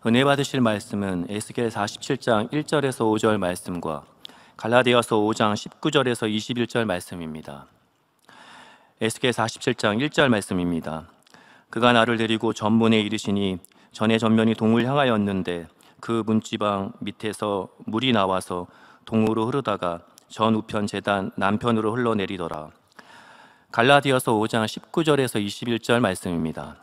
은혜 받으실 말씀은 에스겔 47장 1절에서 5절 말씀과 갈라디아서 5장 19절에서 21절 말씀입니다. 에스겔 47장 1절 말씀입니다. 그가 나를 데리고 전문에 이르시니 전에 전면이 동을 향하였는데 그 문지방 밑에서 물이 나와서 동으로 흐르다가 전 우편 제단 남편으로 흘러내리더라. 갈라디아서 5장 19절에서 21절 말씀입니다.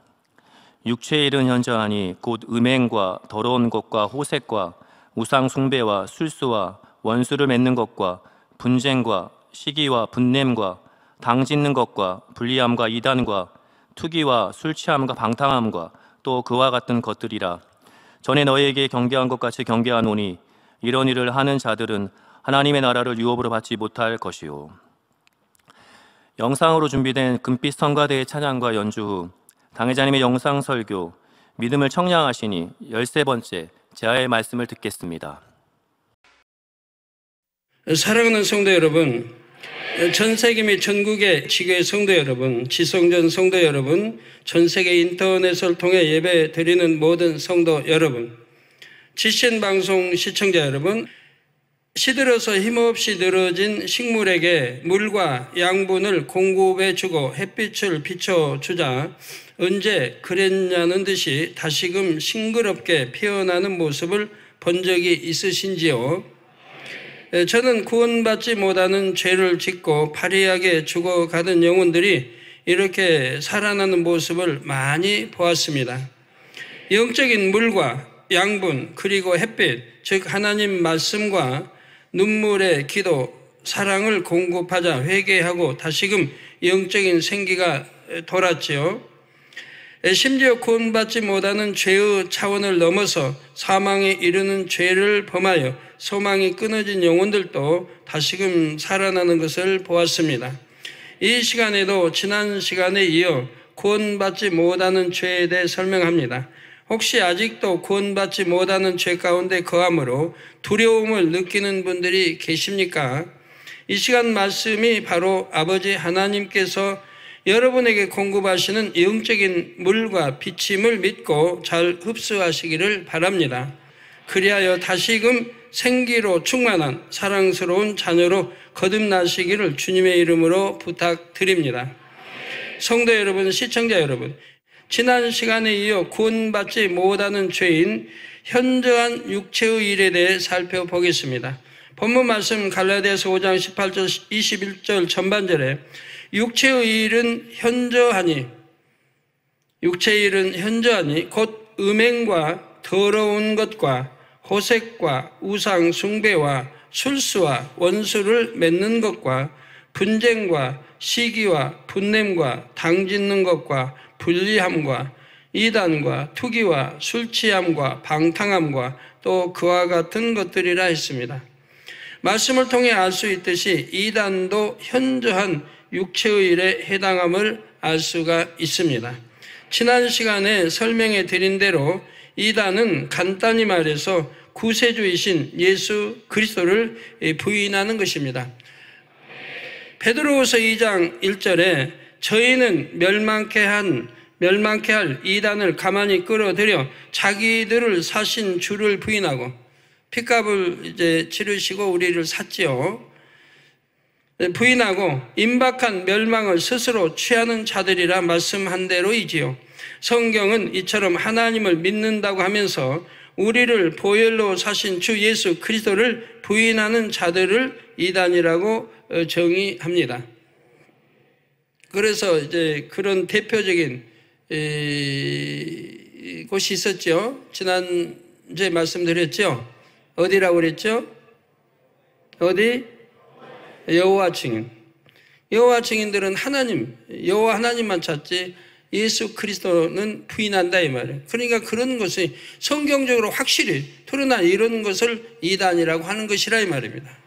육체의 일은 현저하니 곧 음행과 더러운 것과 호색과 우상 숭배와 술수와 원수를 맺는 것과 분쟁과 시기와 분냄과 당 짓는 것과 불리함과 이단과 투기와 술 취함과 방탕함과 또 그와 같은 것들이라. 전에 너희에게 경계한 것 같이 경계하노니 이런 일을 하는 자들은 하나님의 나라를 유업으로 받지 못할 것이요. 영상으로 준비된 금빛 성가대의 찬양과 연주 후 당회자님의 영상 설교 믿음을 청량하시니 13번째 제아의 말씀을 듣겠습니다. 사랑하는 성도 여러분, 전 세계 및 전국의 지교회 성도 여러분, 지성전 성도 여러분, 전 세계 인터넷을 통해 예배 드리는 모든 성도 여러분, 지신 방송 시청자 여러분, 시들어서 힘없이 늘어진 식물에게 물과 양분을 공급해 주고 햇빛을 비춰주자 언제 그랬냐는 듯이 다시금 싱그럽게 피어나는 모습을 본 적이 있으신지요? 저는 구원받지 못하는 죄를 짓고 파리하게 죽어가던 영혼들이 이렇게 살아나는 모습을 많이 보았습니다. 영적인 물과 양분 그리고 햇빛, 즉 하나님 말씀과 눈물의 기도, 사랑을 공급하자 회개하고 다시금 영적인 생기가 돌았지요. 심지어 구원받지 못하는 죄의 차원을 넘어서 사망에 이르는 죄를 범하여 소망이 끊어진 영혼들도 다시금 살아나는 것을 보았습니다. 이 시간에도 지난 시간에 이어 구원받지 못하는 죄에 대해 설명합니다. 혹시 아직도 구원받지 못하는 죄 가운데 거함으로 두려움을 느끼는 분들이 계십니까? 이 시간 말씀이 바로 아버지 하나님께서 여러분에게 공급하시는 영적인 물과 비침을 믿고 잘 흡수하시기를 바랍니다. 그리하여 다시금 생기로 충만한 사랑스러운 자녀로 거듭나시기를 주님의 이름으로 부탁드립니다. 성도 여러분, 시청자 여러분, 지난 시간에 이어 구원받지 못하는 죄인 현저한 육체의 일에 대해 살펴보겠습니다. 본문 말씀 갈라디아서 5장 18절 21절 전반절에 육체의 일은 현저하니 곧 음행과 더러운 것과 호색과 우상 숭배와 술수와 원수를 맺는 것과 분쟁과 시기와 분냄과 당 짓는 것과 불리함과 이단과 투기와 술 취함과 방탕함과 또 그와 같은 것들이라 했습니다. 말씀을 통해 알 수 있듯이 이단도 현저한 육체의 일에 해당함을 알 수가 있습니다. 지난 시간에 설명해 드린 대로 이단은 간단히 말해서 구세주이신 예수 그리스도를 부인하는 것입니다. 베드로후서 2장 1절에 저희는 멸망케 할 이단을 가만히 끌어들여 자기들을 사신 주를 부인하고 핏값을 치르시고 우리를 샀지요. 부인하고 임박한 멸망을 스스로 취하는 자들이라 말씀한 대로이지요. 성경은 이처럼 하나님을 믿는다고 하면서 우리를 보혈로 사신 주 예수 그리스도를 부인하는 자들을 이단이라고 정의합니다. 그래서 그런 대표적인 곳이 있었죠. 지난주에 말씀드렸죠. 어디라고 그랬죠? 어디? 여호와 증인. 여호와 증인들은 여호와 하나님만 찾지 예수 그리스도는 부인한다 이 말이에요. 그러니까 그런 것이 성경적으로 확실히 드러나 이런 것을 이단이라고 하는 것이라 이 말입니다.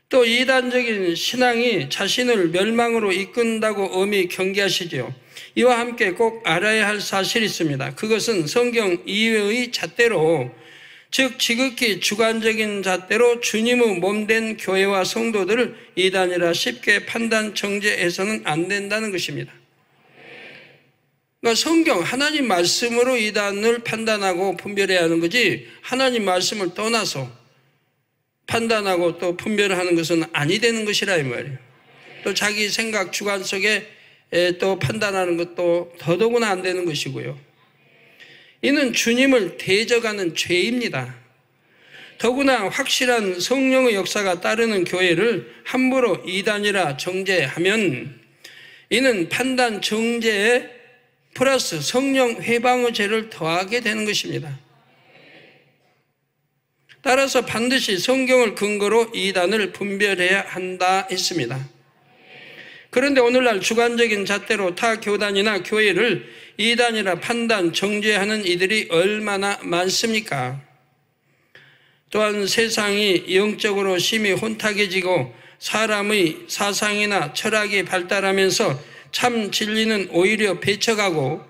또 이단적인 신앙이 자신을 멸망으로 이끈다고 엄히 경계하시지요. 이와 함께 꼭 알아야 할 사실이 있습니다. 그것은 성경 이외의 잣대로, 즉 지극히 주관적인 잣대로 주님의 몸된 교회와 성도들을 이단이라 쉽게 판단 정죄해서는 안 된다는 것입니다. 그러니까 성경, 하나님 말씀으로 이단을 판단하고 분별해야 하는 거지, 하나님 말씀을 떠나서 판단하고 또 분별하는 것은 아니 되는 것이라 이 말이에요. 또 자기 생각 주관 속에 또 판단하는 것도 더더구나 안 되는 것이고요. 이는 주님을 대적하는 죄입니다. 더구나 확실한 성령의 역사가 따르는 교회를 함부로 이단이라 정죄하면 이는 판단 정죄에 플러스 성령 회방의 죄를 더하게 되는 것입니다. 따라서 반드시 성경을 근거로 이단을 분별해야 한다 했습니다. 그런데 오늘날 주관적인 잣대로 타 교단이나 교회를 이단이라 판단 정죄하는 이들이 얼마나 많습니까? 또한 세상이 영적으로 심히 혼탁해지고 사람의 사상이나 철학이 발달하면서 참 진리는 오히려 배척하고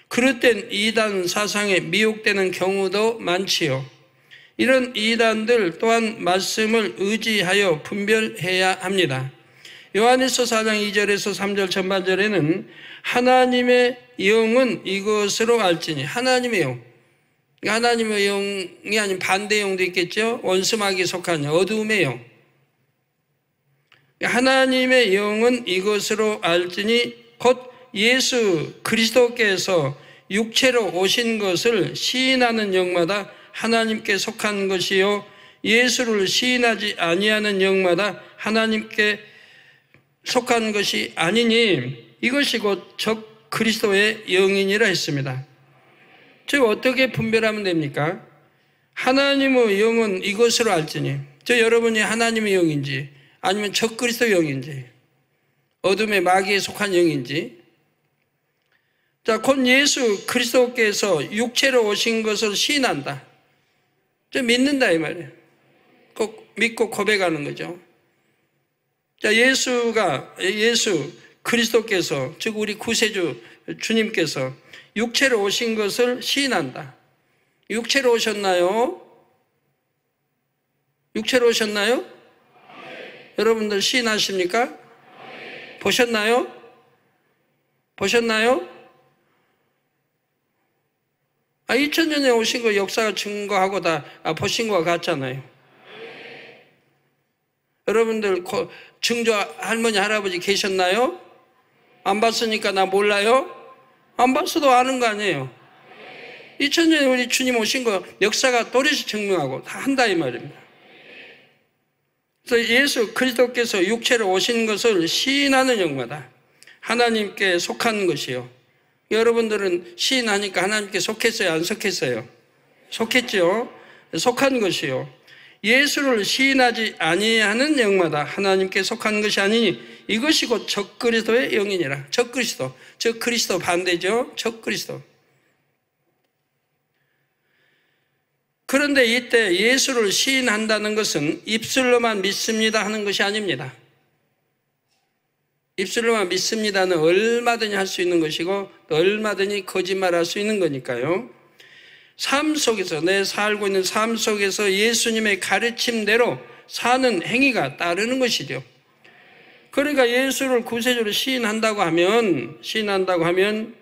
그릇된 이단 사상에 미혹되는 경우도 많지요. 이런 이단들 또한 말씀을 의지하여 분별해야 합니다. 요한일서 4장 2절에서 3절 전반절에는 하나님의 영은 이것으로 알지니, 하나님의 영, 하나님의 영이 아닌 반대 영도 있겠죠. 원수마귀에 속한 어두움의 영. 하나님의 영은 이것으로 알지니 곧 예수 그리스도께서 육체로 오신 것을 시인하는 영마다 하나님께 속한 것이요 예수를 시인하지 아니하는 영마다 하나님께 속한 것이 아니니 이것이 곧 적 그리스도의 영이니라 했습니다. 즉 어떻게 분별하면 됩니까? 하나님의 영은 이것으로 알지니, 저 여러분이 하나님의 영인지 아니면 적 그리스도의 영인지 어둠의 마귀에 속한 영인지, 자, 곧 예수 그리스도께서 육체로 오신 것을 시인한다. 저 믿는다 이 말이에요. 꼭 믿고 고백하는 거죠. 자, 예수 그리스도께서, 즉 우리 구세주 주님께서 육체로 오신 것을 시인한다. 육체로 오셨나요? 육체로 오셨나요? 여러분들 시인하십니까? 보셨나요? 보셨나요? 2000년에 오신 거 역사가 증거하고 다 보신 것 같잖아요. 여러분들 증조 할머니 할아버지 계셨나요? 안 봤으니까 나 몰라요? 안 봤어도 아는 거 아니에요. 2000년에 우리 주님 오신 거 역사가 또렷이 증명하고 다 한다 이 말입니다. 그래서 예수 그리스도께서 육체로 오신 것을 시인하는 영마다 하나님께 속한 것이요. 여러분들은 시인하니까 하나님께 속했어요? 안 속했어요? 속했죠. 속한 것이요. 예수를 시인하지 아니하는 영마다 하나님께 속한 것이 아니니 이것이 곧 적 그리스도의 영이니라. 적 그리스도. 적 그리스도 반대죠. 적 그리스도. 그런데 이때 예수를 시인한다는 것은 입술로만 믿습니다 하는 것이 아닙니다. 입술로만 믿습니다는 얼마든지 할 수 있는 것이고 또 얼마든지 거짓말할 수 있는 거니까요. 삶 속에서, 내 살고 있는 삶 속에서 예수님의 가르침대로 사는 행위가 따르는 것이죠. 그러니까 예수를 구세주로 시인한다고 하면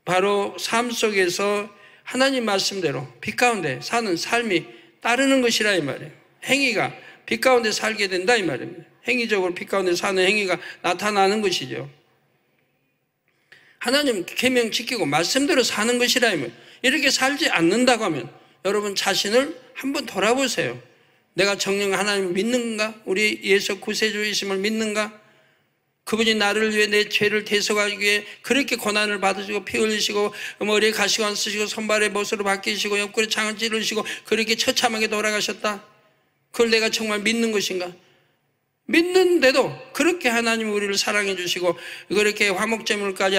바로 삶 속에서 하나님 말씀대로 빛 가운데 사는 삶이 따르는 것이라 이 말이에요. 행위가 빛 가운데 살게 된다 이 말입니다. 행위적으로 빛 가운데 사는 행위가 나타나는 것이죠. 하나님 계명 지키고 말씀대로 사는 것이라 이 말이에요. 이렇게 살지 않는다고 하면 여러분 자신을 한번 돌아보세요. 내가 정녕 하나님을 믿는가? 우리 예수 구세주이심을 믿는가? 그분이 나를 위해 내 죄를 대속하기 위해 그렇게 고난을 받으시고 피 흘리시고 머리에 가시관 쓰시고 손발에 못으로 박히시고 옆구리에 창을 찌르시고 그렇게 처참하게 돌아가셨다. 그걸 내가 정말 믿는 것인가? 믿는데도 그렇게 하나님 우리를 사랑해 주시고 그렇게 화목제물까지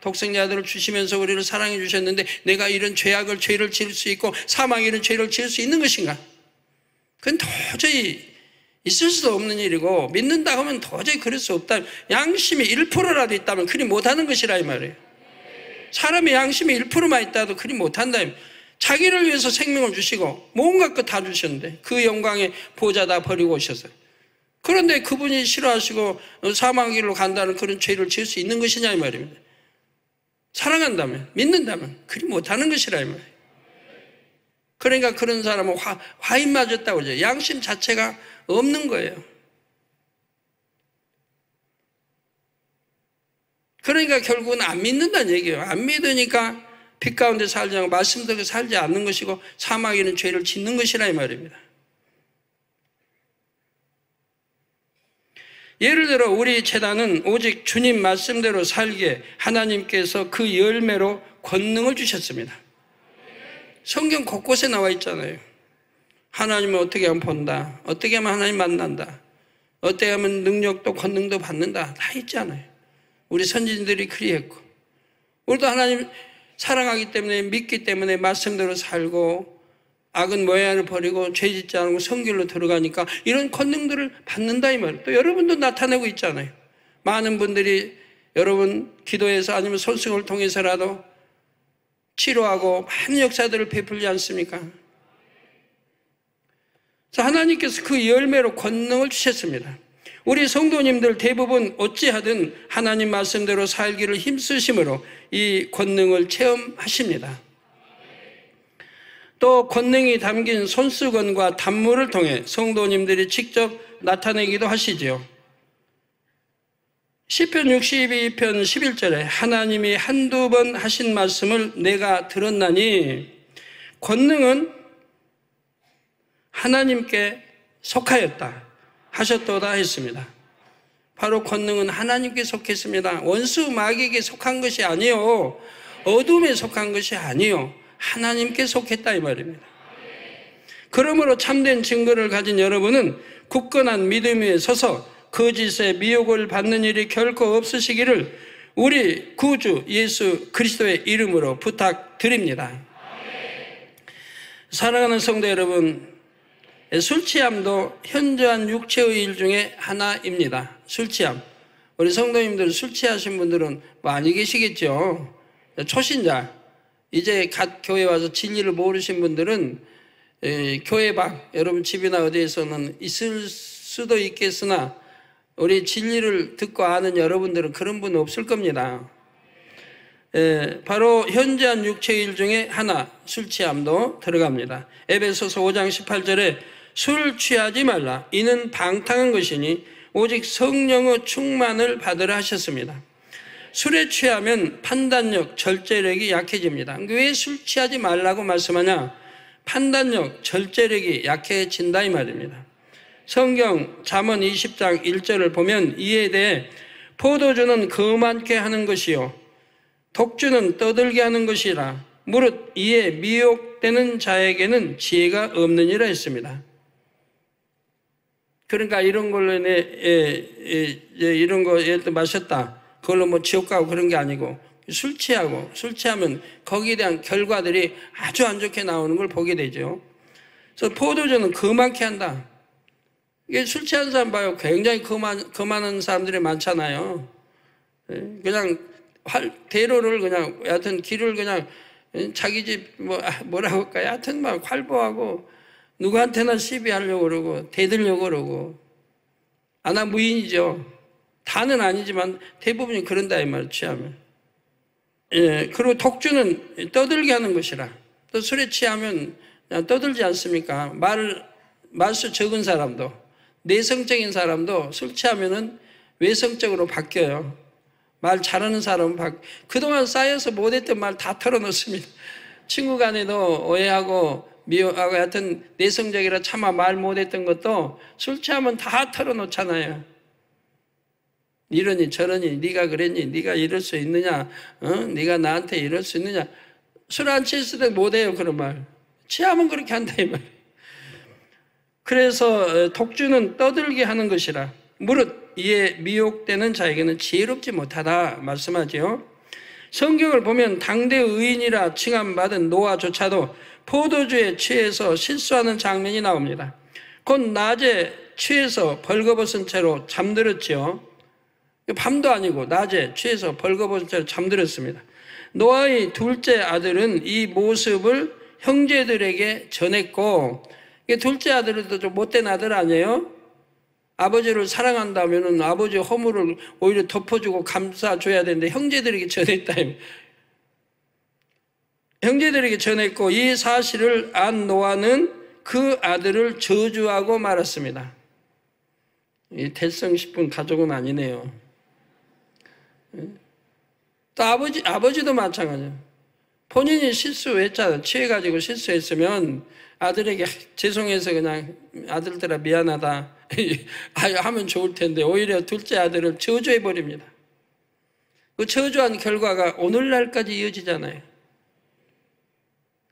독생자 아들을 주시면서 우리를 사랑해 주셨는데 내가 이런 죄를 지을 수 있고 사망 이런 죄를 지을 수 있는 것인가? 그건 도저히 있을 수도 없는 일이고 믿는다 하면 도저히 그럴 수 없다. 양심이 1%라도 있다면 그리 못하는 것이라 이 말이에요. 사람의 양심이 1%만 있다도 그리 못한다. 자기를 위해서 생명을 주시고 온갖 것 다 주셨는데 그 영광의 보좌 다 버리고 오셨어요. 그런데 그분이 싫어하시고 사망의 길로 간다는 그런 죄를 지을 수 있는 것이냐 이 말입니다. 사랑한다면, 믿는다면 그리 못하는 것이라 이 말이에요. 그러니까 그런 사람은 화인 맞았다고 그러죠. 양심 자체가 없는 거예요. 그러니까 결국은 안 믿는다는 얘기예요. 안 믿으니까 빛 가운데 살지 않고 말씀 듣고 살지 않는 것이고 사망에는 죄를 짓는 것이라 이 말입니다. 예를 들어 우리 제단은 오직 주님 말씀대로 살기에 하나님께서 그 열매로 권능을 주셨습니다. 성경 곳곳에 나와 있잖아요. 하나님은 어떻게 하면 본다. 어떻게 하면 하나님 만난다. 어떻게 하면 능력도 권능도 받는다. 다 있잖아요. 우리 선진들이 그리했고 우리도 하나님 사랑하기 때문에 믿기 때문에 말씀대로 살고 악은 모양을 버리고 죄 짓지 않고 성결로 들어가니까 이런 권능들을 받는다 이 말이에요. 또 여러분도 나타내고 있잖아요. 많은 분들이 여러분 기도해서 아니면 손수건을 통해서라도 치료하고 많은 역사들을 베풀지 않습니까? 그래서 하나님께서 그 열매로 권능을 주셨습니다. 우리 성도님들 대부분 어찌하든 하나님 말씀대로 살기를 힘쓰심으로 이 권능을 체험하십니다. 또 권능이 담긴 손수건과 단물을 통해 성도님들이 직접 나타내기도 하시지요. 시편 62편 11절에 하나님이 한두 번 하신 말씀을 내가 들었나니 권능은 하나님께 속하였다 하셨도다 했습니다. 바로 권능은 하나님께 속했습니다. 원수 마귀에게 속한 것이 아니요, 어둠에 속한 것이 아니요, 하나님께 속했다 이 말입니다. 그러므로 참된 증거를 가진 여러분은 굳건한 믿음 위에 서서 거짓의 미혹을 받는 일이 결코 없으시기를 우리 구주 예수 그리스도의 이름으로 부탁드립니다. 사랑하는 성도 여러분, 술 취함도 현저한 육체의 일 중에 하나입니다. 술 취함. 우리 성도님들 술 취하신 분들은 많이 계시겠죠. 초신자, 이제 갓 교회 와서 진리를 모르신 분들은 교회 밖, 여러분 집이나 어디에서는 있을 수도 있겠으나 우리 진리를 듣고 아는 여러분들은 그런 분 없을 겁니다. 바로 현저한 육체의 일 중에 하나, 술 취함도 들어갑니다. 에베소서 5장 18절에 술 취하지 말라. 이는 방탕한 것이니 오직 성령의 충만을 받으라 하셨습니다. 술에 취하면 판단력, 절제력이 약해집니다. 왜 술 취하지 말라고 말씀하냐? 판단력, 절제력이 약해진다 이 말입니다. 성경 잠언 20장 1절을 보면 이에 대해 포도주는 거만케 하는 것이요 독주는 떠들게 하는 것이라 무릇 이에 미혹되는 자에게는 지혜가 없느니라 했습니다. 그러니까 이런 걸로 이런 거 예를 들어 마셨다. 그걸로 뭐 지옥 가고 그런 게 아니고 술 취하면 거기에 대한 결과들이 아주 안 좋게 나오는 걸 보게 되죠. 그래서 포도주는 거만케 한다. 이게 술 취한 사람 봐요. 굉장히 거만한 사람들이 많잖아요. 그냥 대로를 그냥 여하튼 길을 그냥 자기 집 뭐라고 할까요? 여하튼 막 활보하고 누구한테나 시비하려고 그러고 대들려고 그러고 아나무인이죠. 다는 아니지만 대부분이 그런다 이 말 취하면. 그리고 독주는 떠들게 하는 것이라. 또 술에 취하면 그냥 떠들지 않습니까? 말수 적은 사람도 내성적인 사람도 술 취하면은 외성적으로 바뀌어요. 말 잘하는 사람은 그동안 쌓여서 못했던 말 다 털어놓습니다. 친구 간에도 오해하고 미워하고 하여튼 내성적이라 차마 말 못했던 것도 술 취하면 다 털어놓잖아요. 이러니 저러니 네가 그랬니? 네가 이럴 수 있느냐? 네가 나한테 이럴 수 있느냐? 술 안 취했을 때 못해요 그런 말. 취하면 그렇게 한다 이 말. 그래서 독주는 떠들게 하는 것이라 무릇 이에 미혹되는 자에게는 지혜롭지 못하다 말씀하지요. 성경을 보면 당대 의인이라 칭함받은 노아조차도 포도주에 취해서 실수하는 장면이 나옵니다. 곧 낮에 취해서 벌거벗은 채로 잠들었지요. 밤도 아니고 낮에 취해서 벌거벗은 채로 잠들었습니다. 노아의 둘째 아들은 이 모습을 형제들에게 전했고, 둘째 아들도 좀 못된 아들 아니에요? 아버지를 사랑한다면 아버지 허물을 오히려 덮어주고 감싸줘야 되는데 형제들에게 전했다. 형제들에게 전했고 이 사실을 안 노아는 그 아들을 저주하고 말았습니다. 이 대성 싶은 가족은 아니네요. 또 아버지도 마찬가지예요. 본인이 실수했잖아요. 취해가지고 실수했으면 아들에게 죄송해서 그냥 아들들아 미안하다 하면 좋을 텐데 오히려 둘째 아들을 저주해버립니다. 그 저주한 결과가 오늘날까지 이어지잖아요.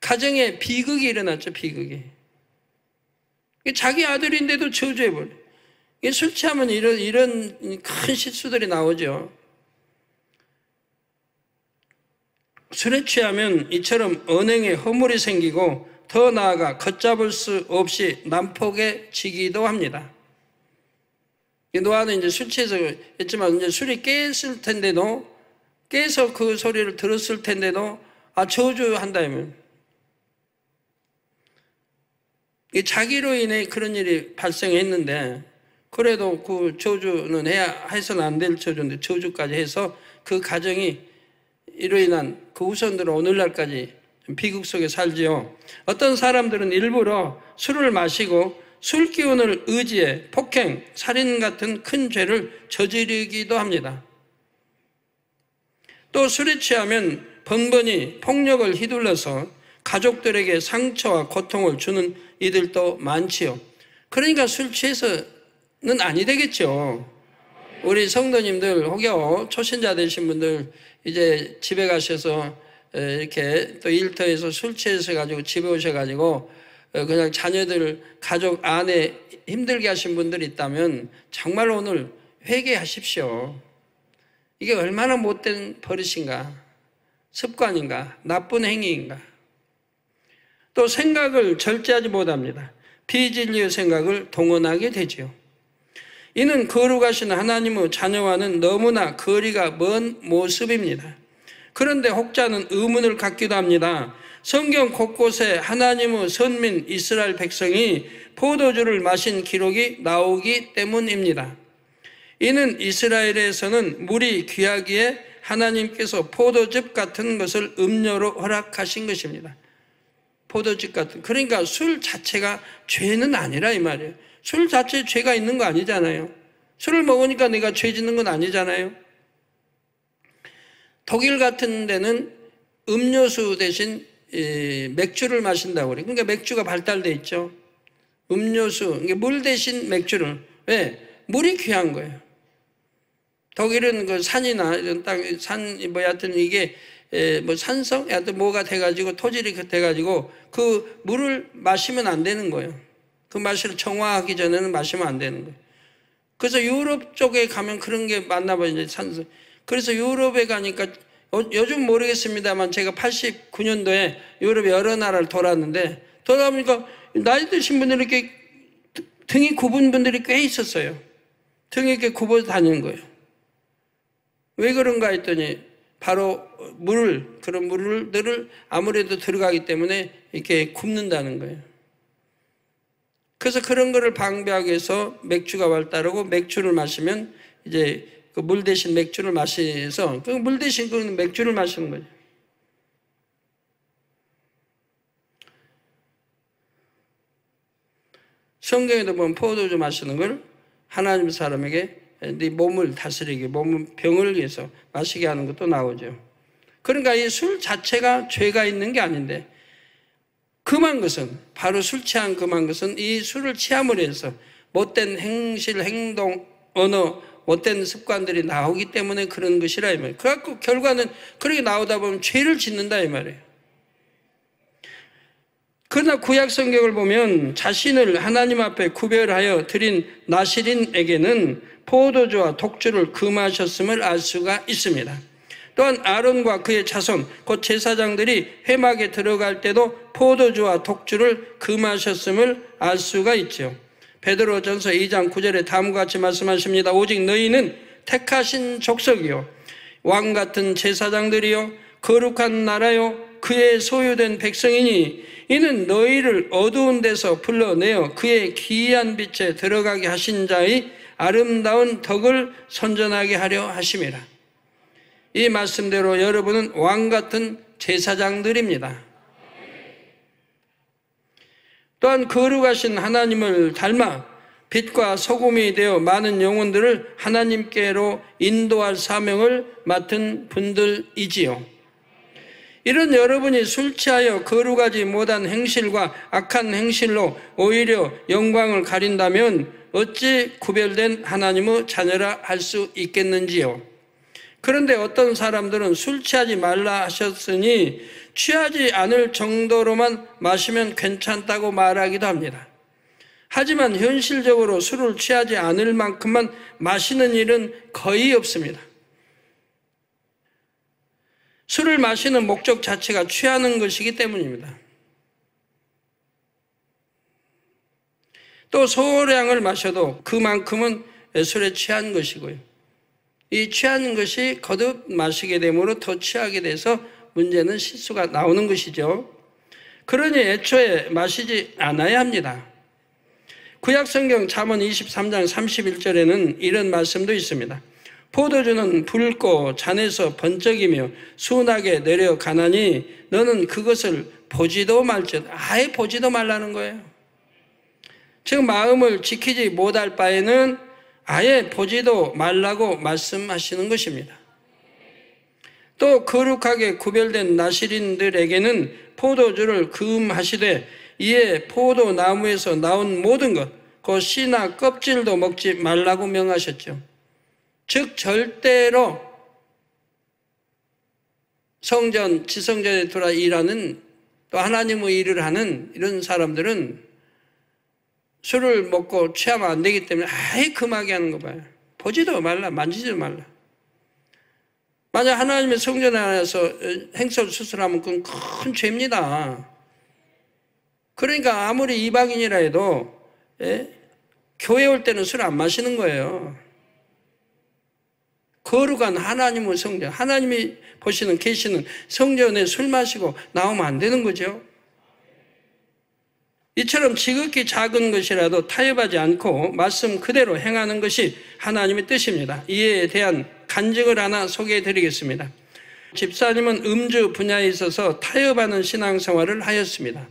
가정에 비극이 일어났죠. 비극이. 자기 아들인데도 저주해버려요. 술 취하면 이런 큰 실수들이 나오죠. 술에 취하면 이처럼 언행에 허물이 생기고 더 나아가 걷잡을 수 없이 난폭에 지기도 합니다. 노아는 이제 술 취해서 했지만 이제 술이 깼을 텐데도 깨서 그 소리를 들었을 텐데도 저주한다면 자기로 인해 그런 일이 발생했는데 그래도 그 저주는 해서는 안 될 저주인데 저주까지 해서 그 가정이 이로 인한 그 후손들은 오늘날까지 비극 속에 살지요. 어떤 사람들은 일부러 술을 마시고 술 기운을 의지해 폭행, 살인 같은 큰 죄를 저지르기도 합니다. 또 술에 취하면 번번이 폭력을 휘둘러서 가족들에게 상처와 고통을 주는 이들도 많지요. 그러니까 술 취해서는 아니 되겠죠. 우리 성도님들 혹여 초신자 되신 분들 이제 집에 가셔서 이렇게 또 일터에서 술 취해서 가지고 집에 오셔가지고 그냥 자녀들 가족 안에 힘들게 하신 분들이 있다면 정말 오늘 회개하십시오. 이게 얼마나 못된 버릇인가, 습관인가, 나쁜 행위인가. 또 생각을 절제하지 못합니다. 비진리의 생각을 동원하게 되지요. 이는 거룩하신 하나님의 자녀와는 너무나 거리가 먼 모습입니다. 그런데 혹자는 의문을 갖기도 합니다. 성경 곳곳에 하나님의 선민 이스라엘 백성이 포도주를 마신 기록이 나오기 때문입니다. 이는 이스라엘에서는 물이 귀하기에 하나님께서 포도즙 같은 것을 음료로 허락하신 것입니다. 포도즙 같은, 그러니까 술 자체가 죄는 아니라 이 말이에요. 술 자체에 죄가 있는 거 아니잖아요. 술을 먹으니까 내가 죄 짓는 건 아니잖아요. 독일 같은 데는 음료수 대신 맥주를 마신다고 그래요. 그러니까 맥주가 발달돼 있죠. 음료수, 물 대신 맥주를. 왜? 물이 귀한 거예요. 독일은 그 산이나 이런 땅, 하여튼 이게 산성? 하여튼 뭐가 돼가지고 토질이 돼가지고 그 물을 마시면 안 되는 거예요. 그 맛을 정화하기 전에는 마시면 안 되는 거예요. 그래서 유럽 쪽에 가면 그런 게 많나 봐요. 이제 산성. 그래서 유럽에 가니까 요즘 모르겠습니다만 제가 89년도에 유럽 여러 나라를 돌았는데 돌아보니까 나이 드신 분들이 이렇게 등이 굽은 분들이 꽤 있었어요. 등이 이렇게 굽어서 다니는 거예요. 왜 그런가 했더니 바로 그런 물들을 아무래도 들어가기 때문에 이렇게 굽는다는 거예요. 그래서 그런 거를 방지하기 위해서 맥주가 발달하고 맥주를 마시면 이제 그 물 대신 맥주를 마셔서 그 물 대신 그 맥주를 마시는 거죠. 성경에도 보면 포도주 마시는 걸 하나님 사람에게 네 몸을 다스리게, 몸은 병을 위해서 마시게 하는 것도 나오죠. 그러니까 이 술 자체가 죄가 있는 게 아닌데 금한 것은, 바로 술 취한 금한 것은 이 술을 취함으로 해서 못된 행실, 행동, 언어, 못된 습관들이 나오기 때문에 그런 것이라 이 말이에요. 그래갖고 결과는 그렇게 나오다 보면 죄를 짓는다 이 말이에요. 그러나 구약 성경을 보면 자신을 하나님 앞에 구별하여 드린 나시린에게는 포도주와 독주를 금하셨음을 알 수가 있습니다. 또한 아론과 그의 자손, 곧 제사장들이 회막에 들어갈 때도 포도주와 독주를 금하셨음을 알 수가 있죠. 베드로전서 2장 9절에 다음과 같이 말씀하십니다. 오직 너희는 택하신 족속이요 왕 같은 제사장들이요 거룩한 나라요 그의 소유된 백성이니 이는 너희를 어두운 데서 불러내어 그의 기이한 빛에 들어가게 하신 자의 아름다운 덕을 선전하게 하려 하심이라. 이 말씀대로 여러분은 왕 같은 제사장들입니다. 또한 거룩하신 하나님을 닮아 빛과 소금이 되어 많은 영혼들을 하나님께로 인도할 사명을 맡은 분들이지요. 이런 여러분이 술 취하여 거룩하지 못한 행실과 악한 행실로 오히려 영광을 가린다면 어찌 구별된 하나님의 자녀라 할 수 있겠는지요. 그런데 어떤 사람들은 술 취하지 말라 하셨으니 취하지 않을 정도로만 마시면 괜찮다고 말하기도 합니다. 하지만 현실적으로 술을 취하지 않을 만큼만 마시는 일은 거의 없습니다. 술을 마시는 목적 자체가 취하는 것이기 때문입니다. 또 소량을 마셔도 그만큼은 술에 취한 것이고요. 이 취한 것이 거듭 마시게 되므로 더 취하게 돼서 문제는 실수가 나오는 것이죠. 그러니 애초에 마시지 않아야 합니다. 구약성경 잠언 23장 31절에는 이런 말씀도 있습니다. 포도주는 붉고 잔에서 번쩍이며 순하게 내려가나니 너는 그것을 보지도 말지어다. 아예 보지도 말라는 거예요. 즉 마음을 지키지 못할 바에는 아예 보지도 말라고 말씀하시는 것입니다. 또 거룩하게 구별된 나실인들에게는 포도주를 금하시되 이에 포도나무에서 나온 모든 것, 그 씨나 껍질도 먹지 말라고 명하셨죠. 즉 절대로 성전, 지성전에 들어와 일하는 또 하나님의 일을 하는 이런 사람들은 술을 먹고 취하면 안 되기 때문에 아예 금하게 하는 거 봐요. 보지도 말라, 만지지도 말라. 만약 하나님의 성전 안에서 행설 수술하면 그건 큰 죄입니다. 그러니까 아무리 이방인이라 해도 교회 올 때는 술 안 마시는 거예요. 거룩한 하나님의 성전, 하나님이 보시는 계시는 성전에 술 마시고 나오면 안 되는 거죠. 이처럼 지극히 작은 것이라도 타협하지 않고 말씀 그대로 행하는 것이 하나님의 뜻입니다. 이에 대한 간증을 하나 소개해 드리겠습니다. 집사님은 음주 분야에 있어서 타협하는 신앙생활을 하였습니다.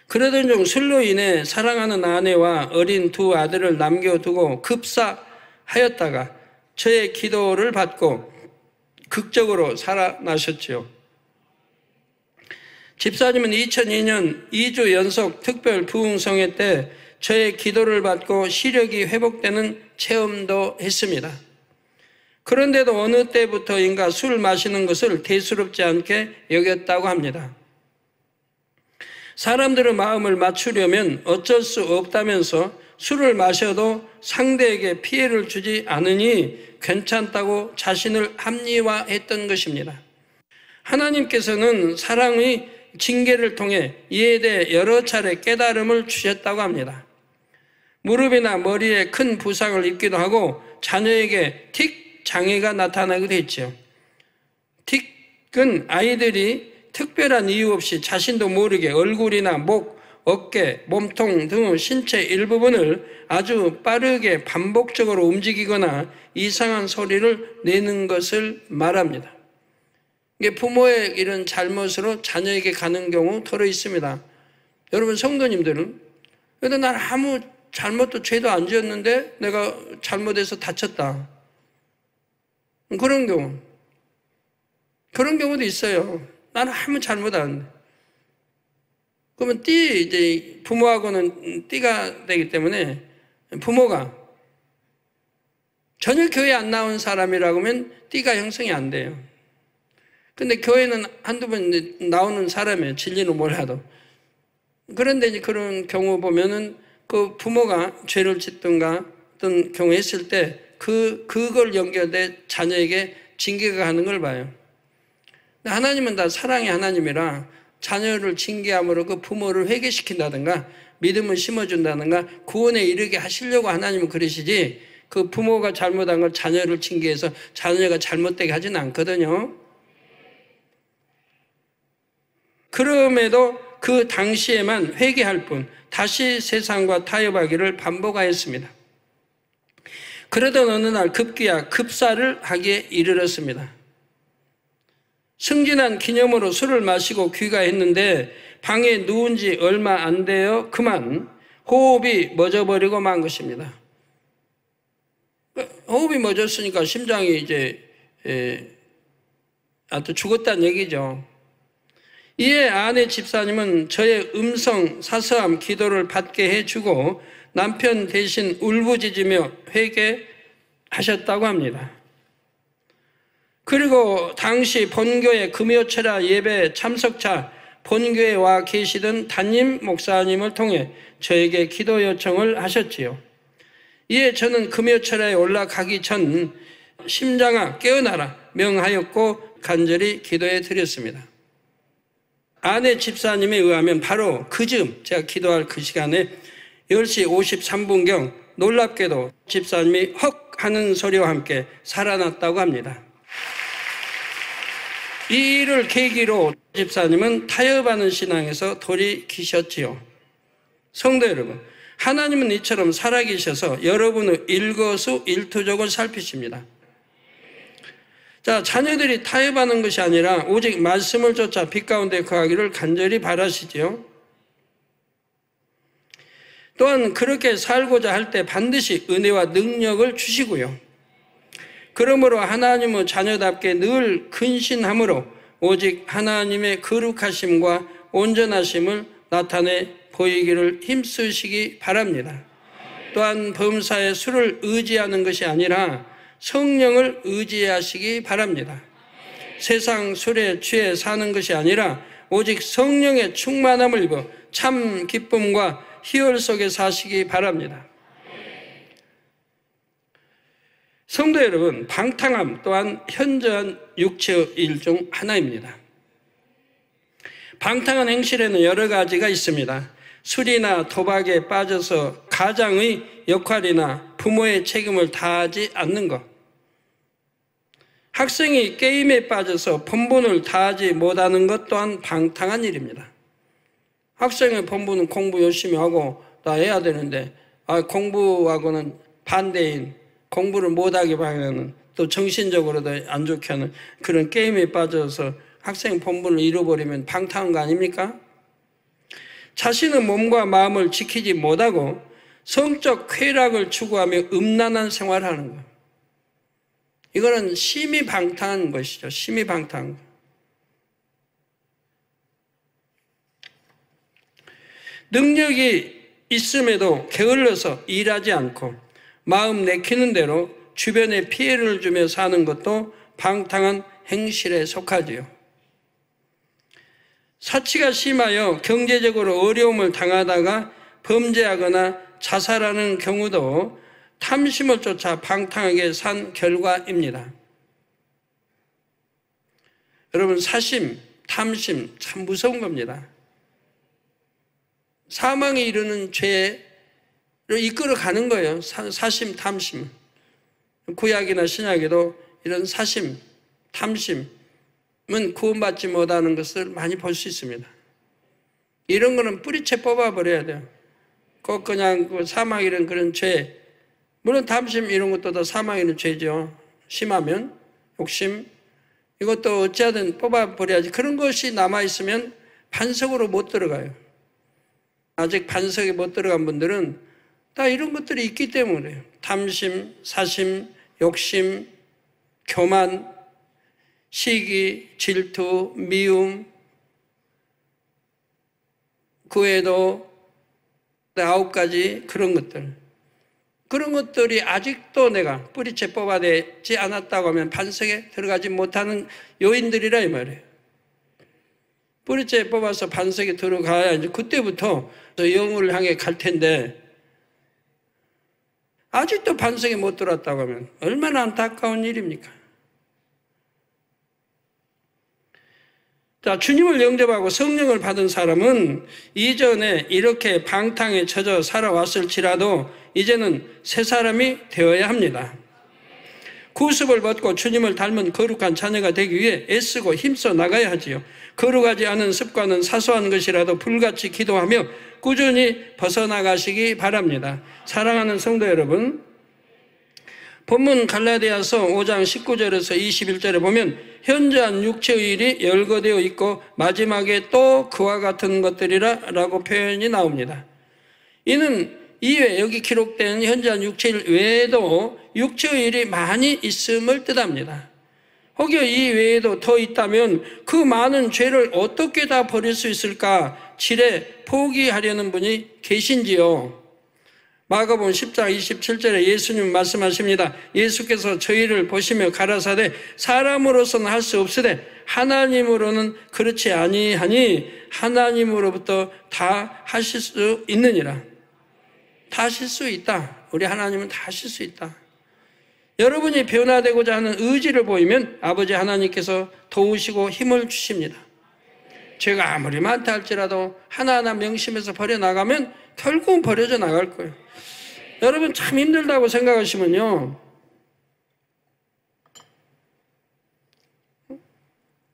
그러던 중 술로 인해 사랑하는 아내와 어린 두 아들을 남겨두고 급사하였다가 저의 기도를 받고 극적으로 살아나셨지요. 집사님은 2002년 2주 연속 특별 부흥성회 때 저의 기도를 받고 시력이 회복되는 체험도 했습니다. 그런데도 어느 때부터인가 술 마시는 것을 대수롭지 않게 여겼다고 합니다. 사람들의 마음을 맞추려면 어쩔 수 없다면서 술을 마셔도 상대에게 피해를 주지 않으니 괜찮다고 자신을 합리화했던 것입니다. 하나님께서는 사랑의 징계를 통해 이에 대해 여러 차례 깨달음을 주셨다고 합니다. 무릎이나 머리에 큰 부상을 입기도 하고 자녀에게 틱 장애가 나타나기도 했죠. 틱은 아이들이 특별한 이유 없이 자신도 모르게 얼굴이나 목, 어깨, 몸통 등 신체 일부분을 아주 빠르게 반복적으로 움직이거나 이상한 소리를 내는 것을 말합니다. 이게 부모의 이런 잘못으로 자녀에게 가는 경우 더러 있습니다. 여러분 성도님들은 그래도 난 아무 잘못도 죄도 안 지었는데 내가 잘못해서 다쳤다. 그런 경우도 있어요. 나는 아무 잘못 안 했는데. 그러면 이제 부모하고는 띠가 되기 때문에 부모가 전혀 교회 안 나온 사람이라고 하면 띠가 형성이 안 돼요. 근데 교회는 한두 번 나오는 사람이에요. 진리는 몰라도. 그런데 이제 그런 경우 보면은 그 부모가 죄를 짓든가 어떤 경우 했을 때 그걸 연결해 자녀에게 징계가 가는 걸 봐요. 하나님은 다 사랑의 하나님이라 자녀를 징계함으로 그 부모를 회개시킨다든가 믿음을 심어준다든가 구원에 이르게 하시려고 하나님은 그러시지 그 부모가 잘못한 걸 자녀를 징계해서 자녀가 잘못되게 하지는 않거든요. 그럼에도 그 당시에만 회개할 뿐 다시 세상과 타협하기를 반복하였습니다. 그러던 어느 날 급기야 급사를 하기에 이르렀습니다. 승진한 기념으로 술을 마시고 귀가했는데 방에 누운 지 얼마 안 되어 그만 호흡이 멎어버리고 만 것입니다. 호흡이 멎었으니까 심장이 이제 아무튼 죽었다는 얘기죠. 이에 아내 집사님은 저의 음성 사서함 기도를 받게 해주고 남편 대신 울부짖으며 회개하셨다고 합니다. 그리고 당시 본교회 금요철야 예배 참석자 본교회에 와 계시던 담임 목사님을 통해 저에게 기도 요청을 하셨지요. 이에 저는 금요철야에 올라가기 전 심장아 깨어나라 명하였고 간절히 기도해 드렸습니다. 아내 집사님에 의하면 바로 그 즈음 제가 기도할 그 시간에 10시 53분경 놀랍게도 집사님이 헉 하는 소리와 함께 살아났다고 합니다. 이 일을 계기로 집사님은 타협하는 신앙에서 돌이키셨지요. 성도 여러분, 하나님은 이처럼 살아계셔서 여러분의 일거수일투족을 살피십니다. 자, 자녀들이 타협하는 것이 아니라 오직 말씀을 쫓아 빛 가운데 거하기를 간절히 바라시지요. 또한 그렇게 살고자 할 때 반드시 은혜와 능력을 주시고요. 그러므로 하나님의 자녀답게 늘 근신함으로 오직 하나님의 거룩하심과 온전하심을 나타내 보이기를 힘쓰시기 바랍니다. 또한 범사에 술을 의지하는 것이 아니라 성령을 의지하시기 바랍니다. 세상 술에 취해 사는 것이 아니라 오직 성령의 충만함을 입어 참 기쁨과 희열 속에 사시기 바랍니다. 성도 여러분, 방탕함 또한 현저한 육체의 일 중 하나입니다. 방탕한 행실에는 여러 가지가 있습니다. 술이나 도박에 빠져서 가장의 역할이나 부모의 책임을 다하지 않는 것, 학생이 게임에 빠져서 본분을 다하지 못하는 것 또한 방탕한 일입니다. 학생의 본분은 공부 열심히 하고 다 해야 되는데 공부하고는 반대인, 공부를 못하게 하는, 또 정신적으로도 안 좋게 하는 그런 게임에 빠져서 학생 본분을 잃어버리면 방탕한 거 아닙니까? 자신의 몸과 마음을 지키지 못하고 성적 쾌락을 추구하며 음란한 생활을 하는 것, 이거는 심히 방탕한 것이죠. 심히 방탕한 것. 능력이 있음에도 게을러서 일하지 않고 마음 내키는 대로 주변에 피해를 주며 사는 것도 방탕한 행실에 속하지요. 사치가 심하여 경제적으로 어려움을 당하다가 범죄하거나 자살하는 경우도 탐심을 쫓아 방탕하게 산 결과입니다. 여러분, 사심, 탐심 참 무서운 겁니다. 사망에 이르는 죄로 이끌어가는 거예요. 사심, 탐심. 구약이나 신약에도 이런 사심, 탐심은 구원받지 못하는 것을 많이 볼 수 있습니다. 이런 거는 뿌리채 뽑아버려야 돼요. 꼭 그냥 사망 이런 그런 죄, 물론 탐심 이런 것도 다 사망 이런 죄죠. 심하면 욕심, 이것도 어찌하든 뽑아버려야지. 그런 것이 남아있으면 반석으로 못 들어가요. 아직 반석에 못 들어간 분들은 다 이런 것들이 있기 때문에 탐심, 사심, 욕심, 교만, 시기, 질투, 미움, 그 외에도 9가지 그런 것들이 아직도 내가 뿌리채 뽑아내지 않았다고 하면 반석에 들어가지 못하는 요인들이라 이 말이에요. 뿌리채 뽑아서 반석에 들어가야 이제 그때부터 영을 향해 갈 텐데 아직도 반석에 못 들어왔다고 하면 얼마나 안타까운 일입니까? 자, 주님을 영접하고 성령을 받은 사람은 이전에 이렇게 방탕에 젖어 살아왔을지라도 이제는 새 사람이 되어야 합니다. 구습을 벗고 주님을 닮은 거룩한 자녀가 되기 위해 애쓰고 힘써 나가야 하지요. 거룩하지 않은 습관은 사소한 것이라도 불같이 기도하며 꾸준히 벗어나가시기 바랍니다. 사랑하는 성도 여러분, 본문 갈라디아서 5장 19절에서 21절에 보면 현저한 육체의 일이 열거되어 있고 마지막에 또 그와 같은 것들이라 라고 표현이 나옵니다. 이는 이외 여기 기록된 현저한 육체일 외에도 육체의 일이 많이 있음을 뜻합니다. 혹여 이 외에도 더 있다면 그 많은 죄를 어떻게 다 버릴 수 있을까 지레 포기하려는 분이 계신지요. 마가복음 10장 27절에 예수님 말씀하십니다. 예수께서 저희를 보시며 가라사대 사람으로서는 할 수 없으되 하나님으로는 그렇지 아니하니 하나님으로부터 다 하실 수 있느니라. 다 하실 수 있다. 우리 하나님은 다 하실 수 있다. 여러분이 변화되고자 하는 의지를 보이면 아버지 하나님께서 도우시고 힘을 주십니다. 죄가 아무리 많다 할지라도 하나하나 명심해서 버려나가면 결국은 버려져 나갈 거예요. 여러분 참 힘들다고 생각하시면요,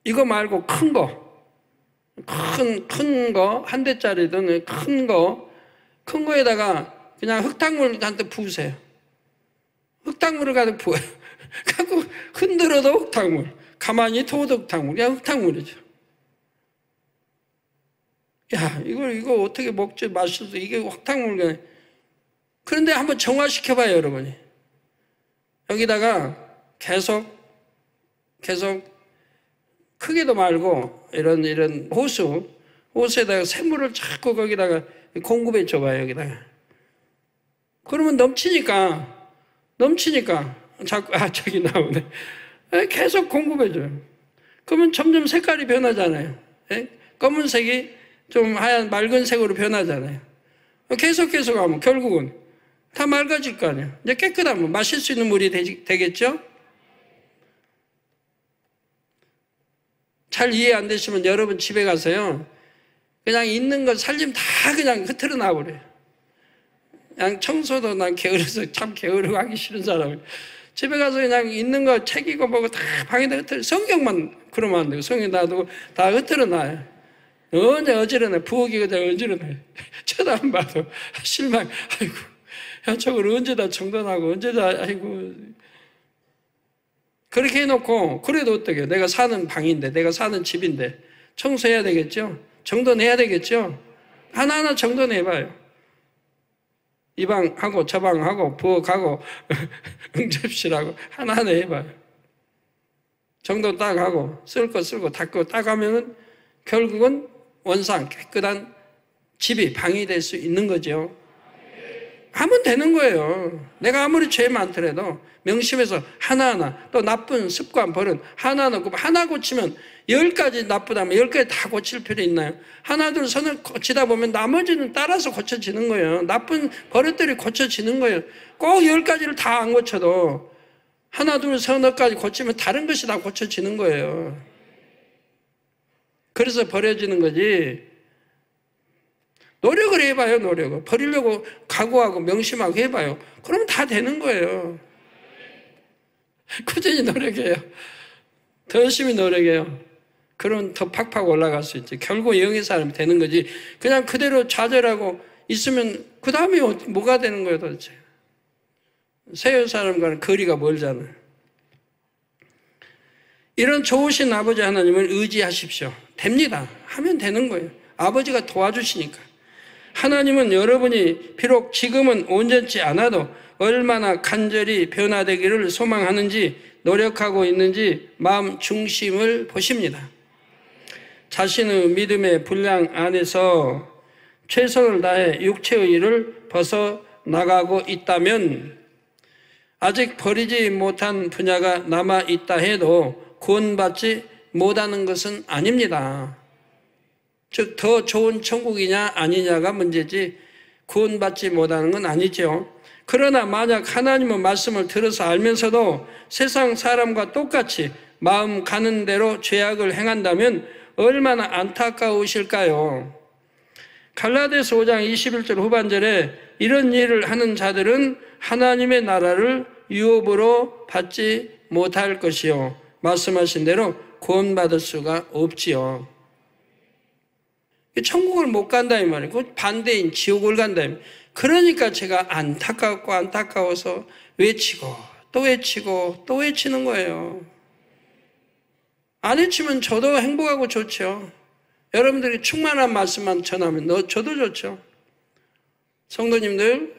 이거 말고 큰 거, 한 대짜리든 큰 거에다가 그냥 흙탕물 한테 부으세요. 흙탕물을 가득 부어요. 갖고 흔들어도 흙탕물, 가만히 둬도 흙탕물, 그냥 흙탕물이죠. 야, 이거 어떻게 먹지, 마실 수, 이게 흙탕물. 그런데 한번 정화시켜봐요, 여러분이. 여기다가 계속 크기도 말고 이런 호수에다가 샘물을 자꾸 거기다가 공급해 줘봐요, 여기다가. 그러면 넘치니까 자꾸 저기 나오네. 계속 공급해 줘요. 그러면 점점 색깔이 변하잖아요. 검은색이 좀 하얀 맑은 색으로 변하잖아요. 계속 하면 결국은 다 맑아질 거 아니에요. 이제 깨끗하면 마실 수 있는 물이 되겠죠? 잘 이해 안 되시면 여러분 집에 가서요, 그냥 있는 거 살림 다 그냥 흐트러 놔버려요. 그냥 청소도 난 게으르서 참 게으르고 하기 싫은 사람이에요. 집에 가서 그냥 있는 거 책이고 뭐고 다 방에다 흐트러, 성경만 그러면 안 되고 성경 놔두고 다 흐트러 놔요. 언제 어지러네. 부엌이 그냥 어지러네. 쳐다 안 봐도 실망. 아이고, 야, 저걸 언제 다 정돈하고 언제 다, 아이고. 그렇게 해놓고, 그래도 어떡해요. 내가 사는 방인데, 내가 사는 집인데 청소해야 되겠죠? 정돈해야 되겠죠? 하나하나 정돈해봐요. 이 방하고 저 방하고 부엌하고 응접실하고 하나하나 해봐요. 정돈 딱 하고 쓸 거 쓸고 닦고 딱 하면은 결국은 원상 깨끗한 집이 방이 될 수 있는 거죠. 하면 되는 거예요. 내가 아무리 죄 많더라도 명심해서 하나하나, 또 나쁜 습관, 버릇 하나 고치면 10가지 나쁘다면 10가지 다 고칠 필요 있나요? 하나 둘 선을 고치다 보면 나머지는 따라서 고쳐지는 거예요. 나쁜 버릇들이 고쳐지는 거예요. 꼭 10가지를 다 안 고쳐도 하나 둘 서너 가지 고치면 다른 것이 다 고쳐지는 거예요. 그래서 버려지는 거지. 노력을 해봐요, 노력을. 버리려고 각오하고 명심하고 해봐요. 그러면 다 되는 거예요. 꾸준히 노력해요. 더 열심히 노력해요. 그러면 더 팍팍 올라갈 수 있지. 결국 영의 사람이 되는 거지. 그냥 그대로 좌절하고 있으면 그 다음에 뭐가 되는 거예요, 도대체. 세요 사람과는 거리가 멀잖아요. 이런 좋으신 아버지 하나님을 의지하십시오. 됩니다. 하면 되는 거예요. 아버지가 도와주시니까. 하나님은 여러분이 비록 지금은 온전치 않아도 얼마나 간절히 변화되기를 소망하는지 노력하고 있는지 마음 중심을 보십니다. 자신의 믿음의 분량 안에서 최선을 다해 육체의 일을 벗어나가고 있다면 아직 버리지 못한 분야가 남아있다 해도 구원받지 못하는 것은 아닙니다. 즉, 더 좋은 천국이냐 아니냐가 문제지 구원받지 못하는 건 아니죠. 그러나 만약 하나님의 말씀을 들어서 알면서도 세상 사람과 똑같이 마음 가는 대로 죄악을 행한다면 얼마나 안타까우실까요? 갈라디아서 5장 21절 후반절에 이런 일을 하는 자들은 하나님의 나라를 유업으로 받지 못할 것이요, 말씀하신 대로 구원받을 수가 없지요. 천국을 못 간다 이 말이에요. 그 반대인 지옥을 간다 이 말이에요. 그러니까 제가 안타까워서 외치고 또 외치고 또 외치는 거예요. 안 외치면 저도 행복하고 좋죠. 여러분들이 충만한 말씀만 전하면 저도 좋죠. 성도님들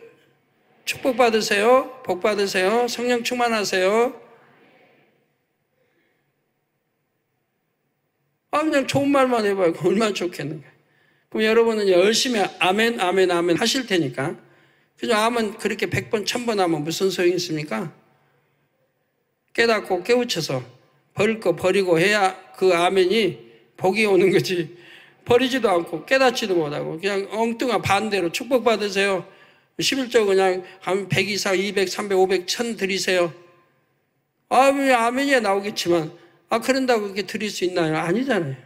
축복 받으세요. 복 받으세요. 성령 충만하세요. 그냥 좋은 말만 해봐요. 얼마나 좋겠는가. 그럼 여러분은 열심히 아멘 아멘 아멘 하실 테니까, 그죠? 아멘 그렇게 100번 1000번 하면 무슨 소용이 있습니까? 깨닫고 깨우쳐서 버릴 거 버리고 해야 그 아멘이 복이 오는 거지. 버리지도 않고 깨닫지도 못하고 그냥 엉뚱한 반대로 축복 받으세요. 11조 그냥 100 이상 200 300 500 1000 드리세요. 아멘이 나오겠지만 그런다고 그렇게 드릴 수 있나요? 아니잖아요.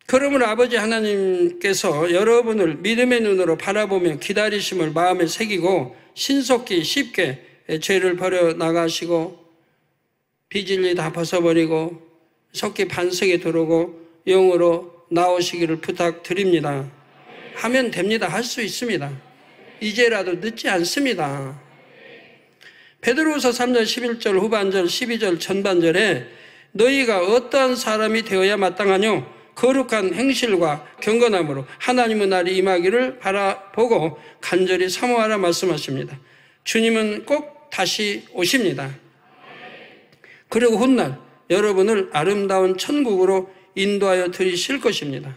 그러므로 아버지 하나님께서 여러분을 믿음의 눈으로 바라보며 기다리심을 마음에 새기고 신속히 쉽게 죄를 버려 나가시고 비질리 다 벗어버리고 속히 반석에 들어오고 영으로 나오시기를 부탁드립니다. 하면 됩니다. 할 수 있습니다. 이제라도 늦지 않습니다. 베드로후서 3장 11절 후반절 12절 전반절에 너희가 어떠한 사람이 되어야 마땅하뇨? 거룩한 행실과 경건함으로 하나님의 날이 임하기를 바라보고 간절히 사모하라 말씀하십니다. 주님은 꼭 다시 오십니다. 그리고 훗날 여러분을 아름다운 천국으로 인도하여 들이실 것입니다.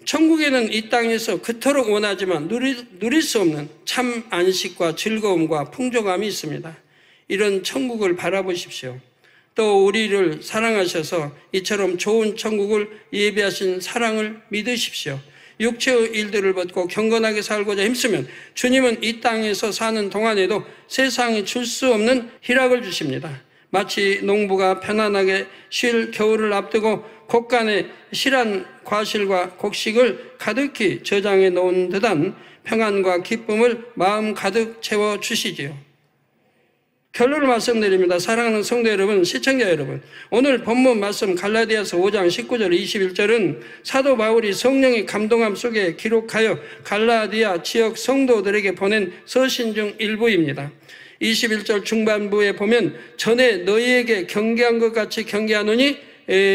천국에는 이 땅에서 그토록 원하지만 누릴 수 없는 참 안식과 즐거움과 풍족함이 있습니다. 이런 천국을 바라보십시오. 또 우리를 사랑하셔서 이처럼 좋은 천국을 예비하신 사랑을 믿으십시오. 육체의 일들을 벗고 경건하게 살고자 힘쓰면 주님은 이 땅에서 사는 동안에도 세상이 줄 수 없는 희락을 주십니다. 마치 농부가 편안하게 쉴 겨울을 앞두고 곳간에 실한 과실과 곡식을 가득히 저장해 놓은 듯한 평안과 기쁨을 마음 가득 채워주시지요. 결론을 말씀드립니다. 사랑하는 성도 여러분, 시청자 여러분, 오늘 본문 말씀 갈라디아서 5장 19절 21절은 사도 바울이 성령의 감동함 속에 기록하여 갈라디아 지역 성도들에게 보낸 서신 중 일부입니다. 21절 중반부에 보면 전에 너희에게 경계한 것 같이 경계하노니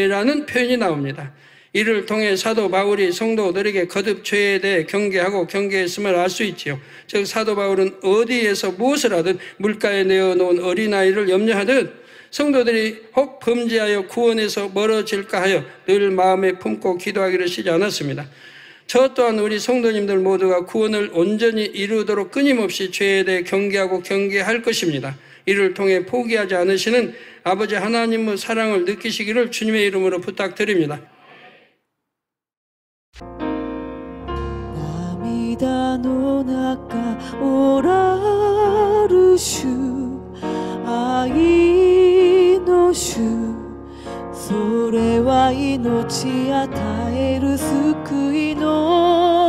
라는 표현이 나옵니다. 이를 통해 사도 바울이 성도들에게 거듭 죄에 대해 경계하고 경계했음을 알 수 있지요. 즉 사도 바울은 어디에서 무엇을 하든 물가에 내어놓은 어린아이를 염려하듯 성도들이 혹 범죄하여 구원에서 멀어질까 하여 늘 마음에 품고 기도하기를 쉬지 않았습니다. 저 또한 우리 성도님들 모두가 구원을 온전히 이루도록 끊임없이 죄에 대해 경계하고 경계할 것입니다. 이를 통해 포기하지 않으시는 아버지 하나님의 사랑을 느끼시기를 주님의 이름으로 부탁드립니다. 涙の中おらる主愛の主それは命与える救いの